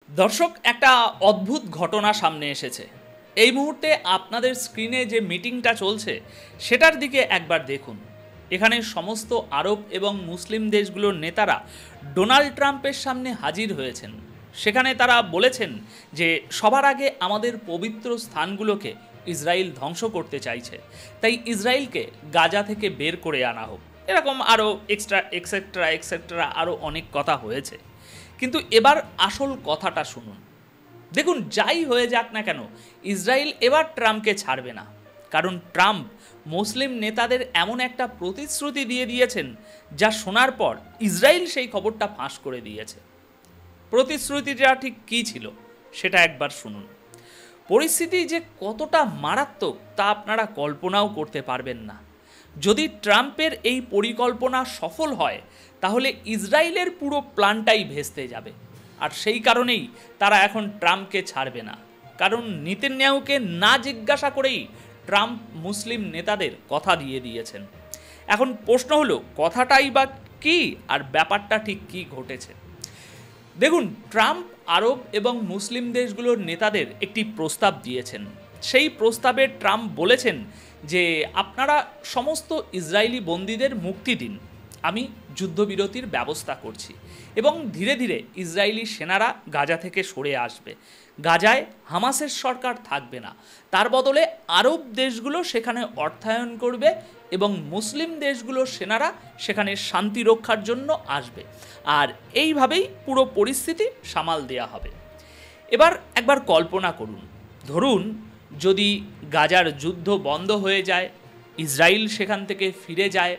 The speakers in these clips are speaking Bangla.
দর্শক, একটা অদ্ভুত ঘটনা সামনে এসেছে। এই মুহূর্তে আপনাদের স্ক্রিনে যে মিটিংটা চলছে সেটার দিকে একবার দেখুন। এখানে সমস্ত আরব এবং মুসলিম দেশগুলোর নেতারা ডোনাল্ড ট্রাম্পের সামনে হাজির হয়েছেন। সেখানে তারা বলেছেন যে সবার আগে আমাদের পবিত্র স্থানগুলোকে ইসরায়েল ধ্বংস করতে চাইছে, তাই ইসরায়েলকে গাজা থেকে বের করে আনা হোক। এরকম আরও এক্সেট্রা আরও অনেক কথা হয়েছে। কিন্তু এবার আসল কথাটা শুনুন। দেখুন, যাই হয়ে যাক না কেন, ইসরায়েল এবার ট্রাম্পকে ছাড়বে না। কারণ ট্রাম্প মুসলিম নেতাদের এমন একটা প্রতিশ্রুতি দিয়ে দিয়েছেন যা শোনার পর ইসরায়েল সেই খবরটা ফাঁস করে দিয়েছে। প্রতিশ্রুতিটা ঠিক কী ছিল সেটা একবার শুনুন। পরিস্থিতি যে কতটা মারাত্মক তা আপনারা কল্পনাও করতে পারবেন না। যদি ট্রাম্পের এই পরিকল্পনা সফল হয় তাহলে ইসরায়েলের পুরো প্ল্যানটাই ভেস্তে যাবে। আর সেই কারণেই তারা এখন ট্রাম্পকে ছাড়বে না। কারণ নেতানিয়াহুকে না জিজ্ঞাসা করেই ট্রাম্প মুসলিম নেতাদের কথা দিয়ে দিয়েছেন। এখন প্রশ্ন হলো, কথাটাই বা কী আর ব্যাপারটা ঠিক কী ঘটেছে। দেখুন, ট্রাম্প আরব এবং মুসলিম দেশগুলোর নেতাদের একটি প্রস্তাব দিয়েছেন। সেই প্রস্তাবে ট্রাম্প বলেছেন যে আপনারা সমস্ত ইসরায়েলি বন্দীদের মুক্তি দিন, আমি যুদ্ধবিরতির ব্যবস্থা করছি এবং ধীরে ধীরে ইসরায়েলি সেনারা গাজা থেকে সরে আসবে। গাজায় হামাসের সরকার থাকবে না, তার বদলে আরব দেশগুলো সেখানে অর্থায়ন করবে এবং মুসলিম দেশগুলোর সেনারা সেখানে শান্তি রক্ষার জন্য আসবে। আর এইভাবেই পুরো পরিস্থিতি সামাল দেওয়া হবে। এবার একবার কল্পনা করুন, ধরুন যদি গাজার যুদ্ধ বন্ধ হয়ে যায়, ইসরায়েল সেখান থেকে ফিরে যায়,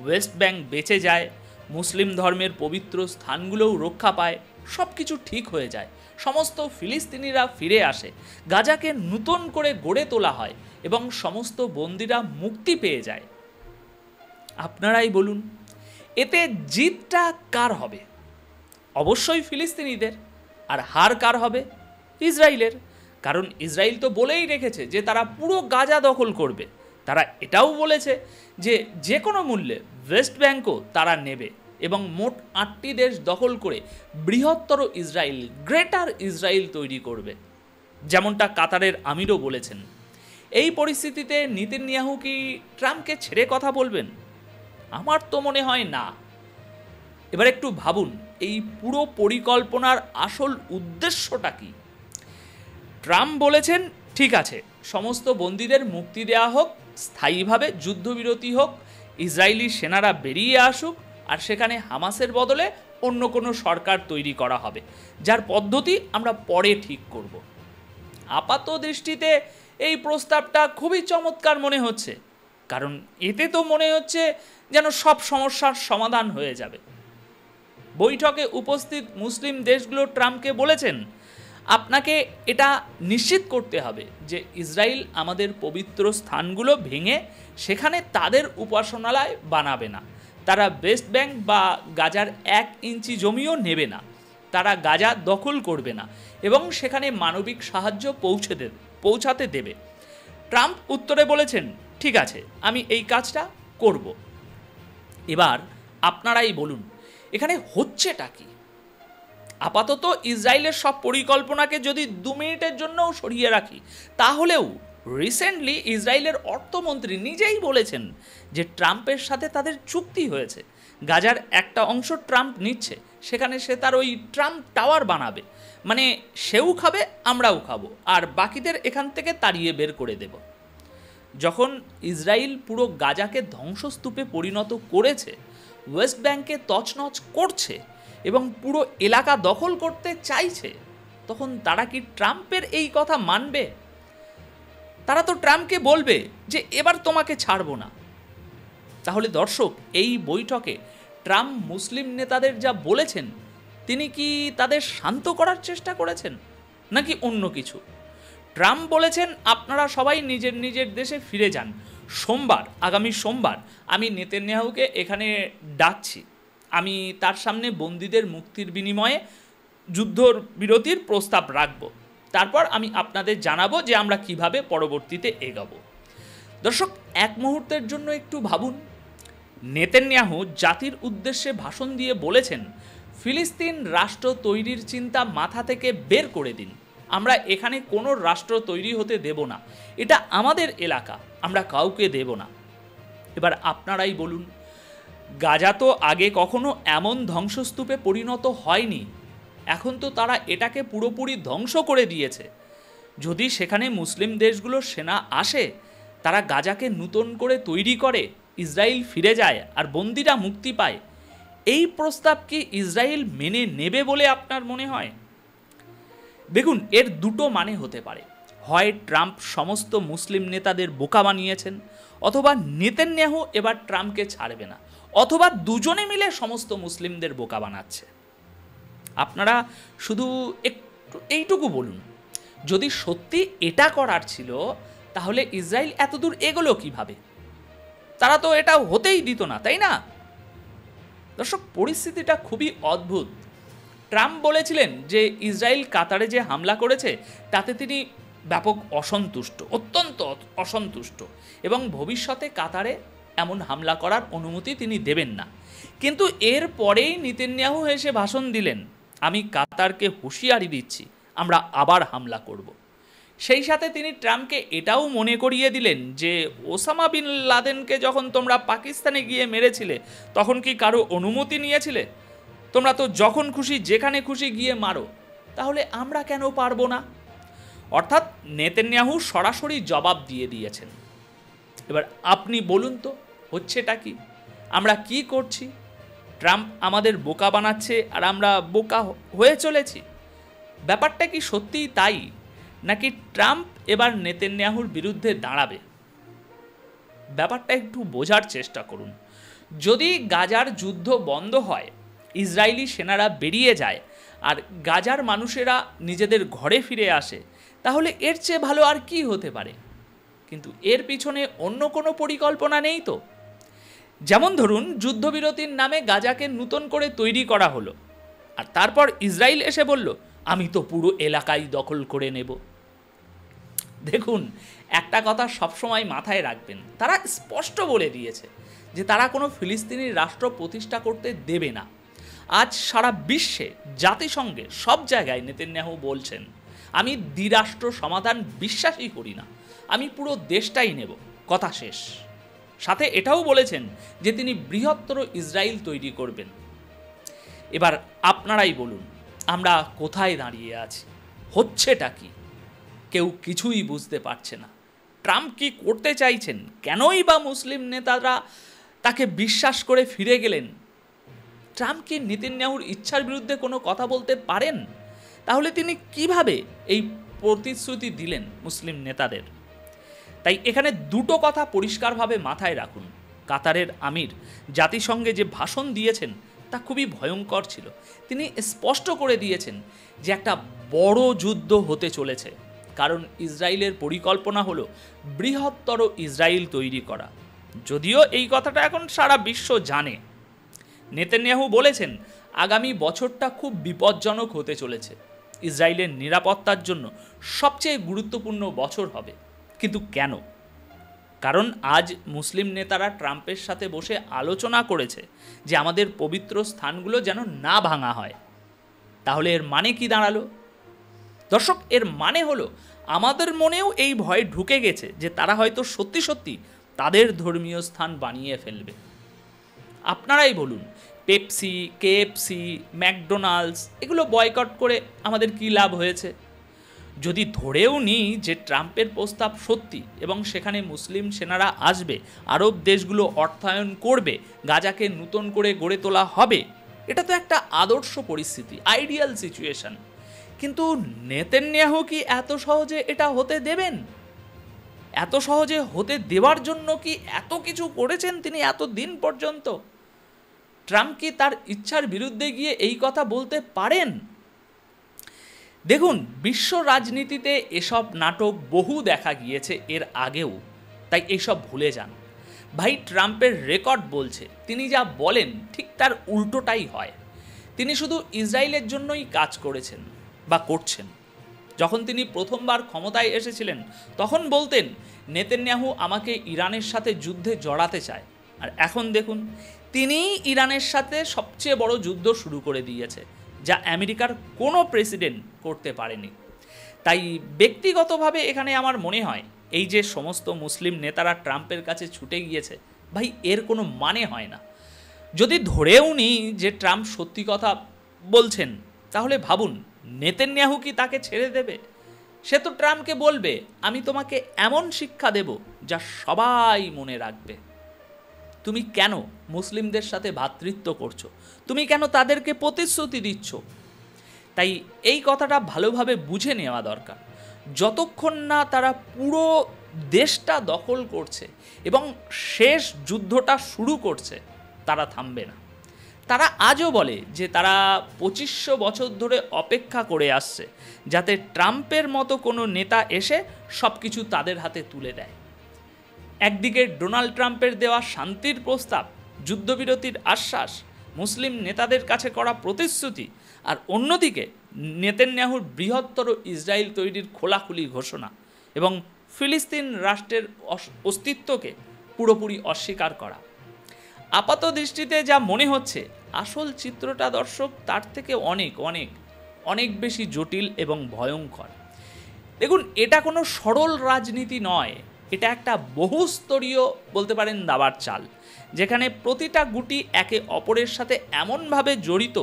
ওয়েস্ট ব্যাংক বেঁচে যায়, মুসলিম ধর্মের পবিত্র স্থানগুলোও রক্ষা পায়, সব কিছু ঠিক হয়ে যায়, সমস্ত ফিলিস্তিনিরা ফিরে আসে, গাজাকে নূতন করে গড়ে তোলা হয় এবং সমস্ত বন্দীরা মুক্তি পেয়ে যায়। আপনারাই বলুন, এতে জিতটা কার হবে? অবশ্যই ফিলিস্তিনিদের। আর হার কার হবে? ইসরায়েলের। কারণ ইসরায়েল তো বলেই রেখেছে যে তারা পুরো গাজা দখল করবে। তারা এটাও বলেছে যে যে কোনো মূল্যে ওয়েস্ট ব্যাংকও তারা নেবে এবং মোট 8টি দেশ দখল করে বৃহত্তর ইসরায়েল, গ্রেটার ইসরায়েল তৈরি করবে, যেমনটা কাতারের আমিরও বলেছেন। এই পরিস্থিতিতে নেতানিয়াহু কি ট্রাম্পকে ছেড়ে কথা বলবেন? আমার তো মনে হয় না। এবার একটু ভাবুন, এই পুরো পরিকল্পনার আসল উদ্দেশ্যটা কি? ট্রাম্প বলেছেন ঠিক আছে, সমস্ত বন্দীদের মুক্তি দেওয়া হোক, স্থায়ীভাবে যুদ্ধবিরতি হোক, ইসরায়েলি সেনারা বেরিয়ে আসুক, আর সেখানে হামাসের বদলে অন্য কোনো সরকার তৈরি করা হবে, যার পদ্ধতি আমরা পরে ঠিক করব। আপাত দৃষ্টিতে এই প্রস্তাবটা খুবই চমৎকার মনে হচ্ছে, কারণ এতে তো মনে হচ্ছে যেন সব সমস্যার সমাধান হয়ে যাবে। বৈঠকে উপস্থিত মুসলিম দেশগুলো ট্রাম্পকে বলেছেন, আপনাকে এটা নিশ্চিত করতে হবে যে ইসরায়েল আমাদের পবিত্র স্থানগুলো ভেঙে সেখানে তাদের উপাসনালয় বানাবে না, তারা ওয়েস্ট ব্যাংক বা গাজার 1 ইঞ্চি জমিও নেবে না, তারা গাজা দখল করবে না এবং সেখানে মানবিক সাহায্য পৌঁছাতে দেবে। ট্রাম্প উত্তরে বলেছেন, ঠিক আছে, আমি এই কাজটা করব। এবার আপনারাই বলুন, এখানে হচ্ছেটা কি? আপাতত ইসরায়েলের সব পরিকল্পনাকে যদি 2 মিনিটের জন্যও সরিয়ে রাখি, তাহলেও রিসেন্টলি ইসরায়েলের অর্থমন্ত্রী নিজেই বলেছেন যে ট্রাম্পের সাথে তাদের চুক্তি হয়েছে, গাজার একটা অংশ ট্রাম্প নিচ্ছে, সেখানে সে তার ওই ট্রাম্প টাওয়ার বানাবে, মানে সেও খাবে আমরাও খাবো, আর বাকিদের এখান থেকে তাড়িয়ে বের করে দেব। যখন ইসরায়েল পুরো গাজাকে ধ্বংসস্তূপে পরিণত করেছে, ওয়েস্ট ব্যাংকে তছনছ করছে এবং পুরো এলাকা দখল করতে চাইছে, তখন তারা কি ট্রাম্পের এই কথা মানবে? তারা তো ট্রাম্পকে বলবে যে এবার তোমাকে ছাড়বো না। তাহলে দর্শক, এই বৈঠকে ট্রাম্প মুসলিম নেতাদের যা বলেছেন, তিনি কি তাদের শান্ত করার চেষ্টা করেছেন নাকি অন্য কিছু? ট্রাম্প বলেছেন আপনারা সবাই নিজের নিজের দেশে ফিরে যান, আগামী সোমবার আমি নেতানিয়াহুকে এখানে ডাকছি, আমি তার সামনে বন্দীদের মুক্তির বিনিময়ে যুদ্ধবিরতির প্রস্তাব রাখব, তারপর আমি আপনাদের জানাবো যে আমরা কিভাবে পরবর্তীতে এগোবো। দর্শক, এক মুহূর্তের জন্য একটু ভাবুন, নেতানিয়াহু জাতির উদ্দেশ্যে ভাষণ দিয়ে বলেছেন ফিলিস্তিন রাষ্ট্র তৈরির চিন্তা মাথা থেকে বের করে দিন। আমরা এখানে কোনো রাষ্ট্র তৈরি হতে দেব না, এটা আমাদের এলাকা, আমরা কাউকে দেব না। এবার আপনারাই বলুন, গাজা তো আগে কখনো এমন ধ্বংসস্তূপে পরিণত হয়নি, এখন তো তারা এটাকে পুরোপুরি ধ্বংস করে দিয়েছে। যদি সেখানে মুসলিম দেশগুলোর সেনা আসে, তারা গাজাকে নতুন করে তৈরি করে, ইসরায়েল ফিরে যায় আর বন্দীরা মুক্তি পায়, এই প্রস্তাব কি ইসরায়েল মেনে নেবে বলে আপনার মনে হয়? দেখুন, এর দুটো মানে হতে পারে। হয় ট্রাম্প সমস্ত মুসলিম নেতাদের বোকা বানিয়েছেন, অথবা নেতানিয়াহু এবার ট্রাম্পকে ছাড়বে না, অথবা দুজনে মিলে সমস্ত মুসলিমদের বোকা বানাচ্ছে। আপনারা শুধু একটু এইটুকু বলুন, যদি সত্যি এটা করার ছিল, তাহলে ইসরায়েল এতদূর এগোলো কিভাবে? তারা তো এটা হতেই দিত না, তাই না? দর্শক, পরিস্থিতিটা খুবই অদ্ভুত। ট্রাম্প বলেছিলেন যে ইসরায়েল কাতারে যে হামলা করেছে তাতে তিনি ব্যাপক অসন্তুষ্ট, অত্যন্ত অসন্তুষ্ট, এবং ভবিষ্যতে কাতারে এমন হামলা করার অনুমতি তিনি দেবেন না। কিন্তু এর পরেই নেতানিয়াহু এসে ভাষণ দিলেন, আমি কাতারকে হুঁশিয়ারি দিচ্ছি, আমরা আবার হামলা করব। সেই সাথে তিনি ট্রাম্পকে এটাও মনে করিয়ে দিলেন যে ওসামা বিন লাদেনকে যখন তোমরা পাকিস্তানে গিয়ে মেরেছিলে, তখন কি কারো অনুমতি নিয়েছিলে? তোমরা তো যখন খুশি যেখানে খুশি গিয়ে মারো, তাহলে আমরা কেন পারবো না? অর্থাৎ নেতানিয়াহু সরাসরি জবাব দিয়ে দিয়েছেন। এবার আপনি বলুন তো, হচ্ছেটা কি? আমরা কি করছি? ট্রাম্প আমাদের বোকা বানাচ্ছে আর আমরা বোকা হয়ে চলেছি। ব্যাপারটা কি সত্যিই তাই, নাকি ট্রাম্প এবার নেতানিয়াহুর বিরুদ্ধে দাঁড়াবে? ব্যাপারটা একটু বোঝার চেষ্টা করুন। যদি গাজার যুদ্ধ বন্ধ হয়, ইসরায়েলি সেনারা বেরিয়ে যায় আর গাজার মানুষেরা নিজেদের ঘরে ফিরে আসে, তাহলে এর চেয়ে ভালো আর কি হতে পারে? কিন্তু এর পিছনে অন্য কোনো পরিকল্পনা নেই তো। যেমন ধরুন, যুদ্ধবিরতির নামে গাজাকে নতুন করে তৈরি করা হলো, আর তারপর ইসরায়েল এসে বলল, আমি তো পুরো এলাকাই দখল করে নেব। দেখুন, একটা কথা সবসময় মাথায় রাখবেন, তারা স্পষ্ট বলে দিয়েছে যে তারা কোনো ফিলিস্তিনি রাষ্ট্র প্রতিষ্ঠা করতে দেবে না। আজ সারা বিশ্বে, জাতিসংঘে, সব জায়গায় নেতানিয়াহু বলছেন, আমি দ্বিরাষ্ট্র সমাধান বিশ্বাসই করি না, আমি পুরো দেশটাই নেব, কথা শেষ। সাথে এটাও বলেছেন যে তিনি বৃহত্তর ইসরায়েল তৈরি করবেন। এবার আপনারাই বলুন, আমরা কোথায় দাঁড়িয়ে আছি? হচ্ছেটা কি? কেউ কিছুই বুঝতে পারছে না। ট্রাম্প কি করতে চাইছেন? কেনই বা মুসলিম নেতারা তাকে বিশ্বাস করে ফিরে গেলেন? ট্রাম্প কি নেতানিয়াহুর ইচ্ছার বিরুদ্ধে কোনো কথা বলতে পারেন? তাহলে তিনি কিভাবে এই প্রতিশ্রুতি দিলেন মুসলিম নেতাদের? তাই এখানে দুটো কথা পরিষ্কারভাবে মাথায় রাখুন। কাতারের আমির জাতিসংঘে যে ভাষণ দিয়েছেন তা খুবই ভয়ঙ্কর ছিল। তিনি স্পষ্ট করে দিয়েছেন যে একটা বড় যুদ্ধ হতে চলেছে, কারণ ইসরায়েলের পরিকল্পনা হলো বৃহত্তর ইসরায়েল তৈরি করা। যদিও এই কথাটা এখন সারা বিশ্ব জানে। নেতানিয়াহু বলেছেন, আগামী বছরটা খুব বিপজ্জনক হতে চলেছে, ইসরায়েলের নিরাপত্তার জন্য সবচেয়ে গুরুত্বপূর্ণ বছর হবে। কিন্তু কেন? কারণ আজ মুসলিম নেতারা ট্রাম্পের সাথে বসে আলোচনা করেছে যে আমাদের পবিত্র স্থানগুলো যেন না ভাঙা হয়। তাহলে এর মানে কি দাঁড়ালো? দর্শক, এর মানে হলো আমাদের মনেও এই ভয় ঢুকে গেছে যে তারা হয়তো সত্যি সত্যি তাদের ধর্মীয় স্থান বানিয়ে ফেলবে। আপনারাই বলুন, পেপসি, কেএফসি, ম্যাকডোনাল্ডস এগুলো বয়কট করে আমাদের কি লাভ হয়েছে? যদি ধরেও নিই যে ট্রাম্পের প্রস্তাব সত্যি এবং সেখানে মুসলিম সেনারা আসবে, আরব দেশগুলো অর্থায়ন করবে, গাজাকে নতুন করে গড়ে তোলা হবে, এটা তো একটা আদর্শ পরিস্থিতি, আইডিয়াল সিচুয়েশন। কিন্তু নেতানিয়াহু কি এত সহজে এটা হতে দেবেন? এত সহজে হতে দেওয়ার জন্য কি এত কিছু করেছেন তিনি এত দিন পর্যন্ত? ট্রাম্প কি তার ইচ্ছার বিরুদ্ধে গিয়ে এই কথা বলতে পারেন? দেখুন, বিশ্ব রাজনীতিতে এসব নাটক বহু দেখা গিয়েছে এর আগেও, তাই এইসব ভুলে যান। ভাই, ট্রাম্পের রেকর্ড বলছে তিনি যা বলেন ঠিক তার উল্টোটাই হয়। তিনি শুধু ইসরায়েলের জন্যই কাজ করেছেন বা করছেন। যখন তিনি প্রথমবার ক্ষমতায় এসেছিলেন তখন বলতেন, নেতানিয়াহু আমাকে ইরানের সাথে যুদ্ধে জড়াতে চায়। আর এখন দেখুন, তিনিই ইরানের সাথে সবচেয়ে বড় যুদ্ধ শুরু করে দিয়েছে, যা আমেরিকার কোনো প্রেসিডেন্ট করতে পারেনি। তাই ব্যক্তিগতভাবে এখানে আমার মনে হয় এই যে সমস্ত মুসলিম নেতারা ট্রাম্পের কাছে ছুটে গিয়েছে, ভাই এর কোনো মানে হয় না। যদি ধরেও নিই যে ট্রাম্প সত্যি কথা বলছেন, তাহলে ভাবুন নেতানিয়াহু কি তাকে ছেড়ে দেবে? সে তো ট্রাম্পকে বলবে, আমি তোমাকে এমন শিক্ষা দেব যা সবাই মনে রাখবে। তুমি কেন মুসলিমদের সাথে ভ্রাতৃত্ব করছো? তুমি কেন তাদেরকে প্রতিশ্রুতি দিচ্ছ? তাই এই কথাটা ভালোভাবে বুঝে নেওয়া দরকার। যতক্ষণ না তারা পুরো দেশটা দখল করছে এবং শেষ যুদ্ধটা শুরু করছে, তারা থামবে না। তারা আজও বলে যে তারা 2500 বছর ধরে অপেক্ষা করে আসছে যাতে ট্রাম্পের মতো কোনো নেতা এসে সব কিছু তাদের হাতে তুলে দেয়। একদিকে ডোনাল্ড ট্রাম্পের দেওয়া শান্তির প্রস্তাব, যুদ্ধবিরতির আশ্বাস, মুসলিম নেতাদের কাছে করা প্রতিশ্রুতি, আর অন্যদিকে নেতানিয়াহুর বৃহত্তর ইসরায়েল তৈরির খোলাখুলি ঘোষণা এবং ফিলিস্তিন রাষ্ট্রের অস্তিত্বকে পুরোপুরি অস্বীকার করা। আপাত দৃষ্টিতে যা মনে হচ্ছে, আসল চিত্রটা দর্শক তার থেকে অনেক অনেক অনেক বেশি জটিল এবং ভয়ঙ্কর। দেখুন, এটা কোনো সরল রাজনীতি নয়, এটা একটা বহুস্তরীয় বলতে পারেন দাবার চাল, যেখানে প্রতিটা গুটি একে অপরের সাথে এমনভাবে জড়িত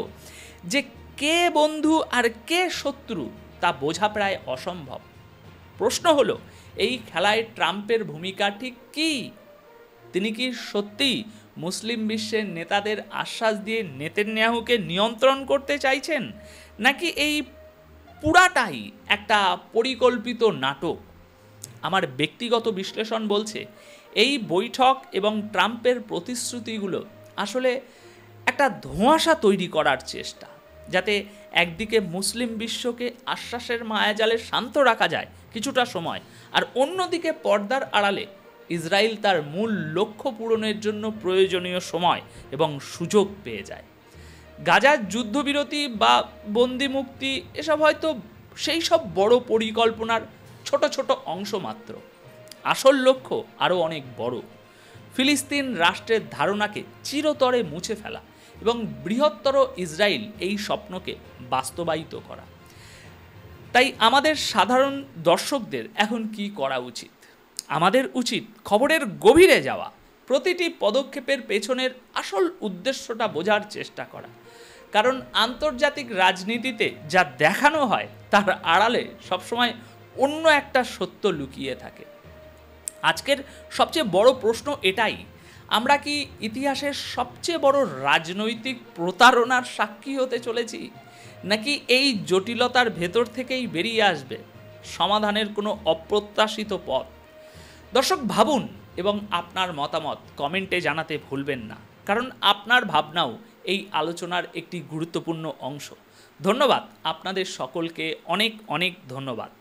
যে কে বন্ধু আর কে শত্রু তা বোঝা প্রায় অসম্ভব। প্রশ্ন হলো, এই খেলায় ট্রাম্পের ভূমিকা ঠিক কী? তিনি কি সত্যিই মুসলিম বিশ্বের নেতাদের আশ্বাস দিয়ে নেতানিয়াহুকে নিয়ন্ত্রণ করতে চাইছেন, নাকি এই পুরাটাই একটা পরিকল্পিত নাটক? আমার ব্যক্তিগত বিশ্লেষণ বলছে এই বৈঠক এবং ট্রাম্পের প্রতিশ্রুতিগুলো আসলে একটা ধোঁয়াশা তৈরি করার চেষ্টা, যাতে একদিকে মুসলিম বিশ্বকে আশ্বাসের মায়াজালে শান্ত রাখা যায় কিছুটা সময়, আর অন্যদিকে পর্দার আড়ালে ইসরায়েল তার মূল লক্ষ্য পূরণের জন্য প্রয়োজনীয় সময় এবং সুযোগ পেয়ে যায়। গাজার যুদ্ধবিরতি বা বন্দি মুক্তি এসব হয়তো সেই সব বড় পরিকল্পনার ছোট ছোট অংশ মাত্র। আসল লক্ষ্য আরও অনেক বড়, ফিলিস্তিন রাষ্ট্রের ধারণাকে চিরতরে মুছে ফেলা এবং বৃহত্তর ইসরায়েল এই স্বপ্নকে বাস্তবায়িত করা। তাই আমাদের সাধারণ দর্শকদের এখন কি করা উচিত? আমাদের উচিত খবরের গভীরে যাওয়া, প্রতিটি পদক্ষেপের পেছনের আসল উদ্দেশ্যটা বোঝার চেষ্টা করা, কারণ আন্তর্জাতিক রাজনীতিতে যা দেখানো হয় তার আড়ালে সবসময় অন্য একটা সত্য লুকিয়ে থাকে। আজকের সবচেয়ে বড় প্রশ্ন এটাই, আমরা কি ইতিহাসের সবচেয়ে বড় রাজনৈতিক প্রতারণার সাক্ষী হতে চলেছি, নাকি এই জটিলতার ভেতর থেকেই বেরিয়ে আসবে সমাধানের কোনো অপ্রত্যাশিত পথ? দর্শক ভাবুন এবং আপনার মতামত কমেন্টে জানাতে ভুলবেন না, কারণ আপনার ভাবনাও এই আলোচনার একটি গুরুত্বপূর্ণ অংশ। ধন্যবাদ আপনাদের সকলকে, অনেক অনেক ধন্যবাদ।